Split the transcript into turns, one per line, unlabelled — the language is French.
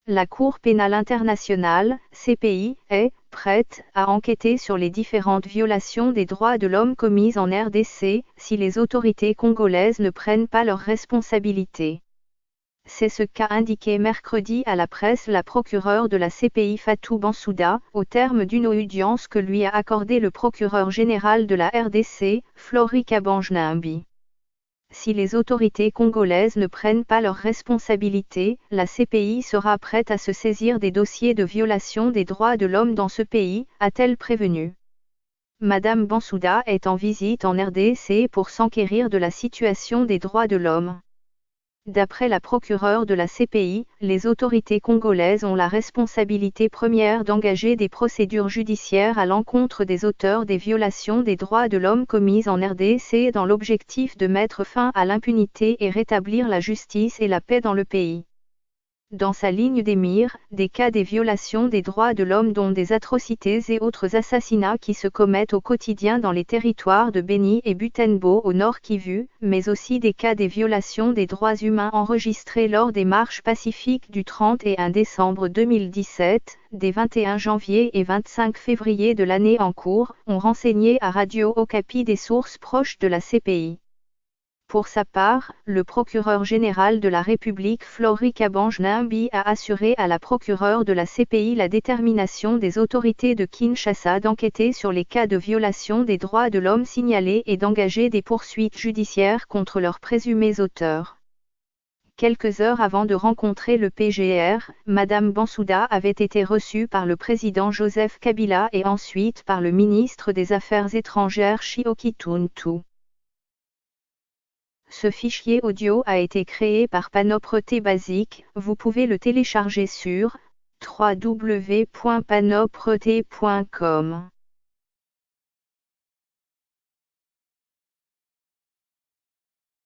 La Cour pénale internationale, CPI, est prête à enquêter sur les différentes violations des droits de l'homme commises en RDC, si les autorités congolaises ne prennent pas leurs responsabilités. C'est ce qu'a indiqué mercredi à la presse la procureure de la CPI Fatou Bensouda, au terme d'une audience que lui a accordée le procureur général de la RDC, Flory Kabange-Numbi. Si les autorités congolaises ne prennent pas leurs responsabilités, la CPI sera prête à se saisir des dossiers de violation des droits de l'homme dans ce pays, a-t-elle prévenu. Madame Bensouda est en visite en RDC pour s'enquérir de la situation des droits de l'homme. D'après la procureure de la CPI, les autorités congolaises ont la responsabilité première d'engager des procédures judiciaires à l'encontre des auteurs des violations des droits de l'homme commises en RDC dans l'objectif de mettre fin à l'impunité et rétablir la justice et la paix dans le pays. Dans sa ligne des mires, des cas des violations des droits de l'homme dont des atrocités et autres assassinats qui se commettent au quotidien dans les territoires de Beni et Butembo au nord Kivu, mais aussi des cas des violations des droits humains enregistrés lors des marches pacifiques du 31 décembre 2017, des 21 janvier et 25 février de l'année en cours, ont renseigné à Radio Okapi des sources proches de la CPI. Pour sa part, le procureur général de la République Flory Kabange-Numbi a assuré à la procureure de la CPI la détermination des autorités de Kinshasa d'enquêter sur les cas de violation des droits de l'homme signalés et d'engager des poursuites judiciaires contre leurs présumés auteurs. Quelques heures avant de rencontrer le PGR, Madame Bensouda avait été reçue par le président Joseph Kabila et ensuite par le ministre des Affaires étrangères Chioki Tuntu. Ce fichier audio a été créé par Panopreté Basic, vous pouvez le télécharger sur www.panopreté.com.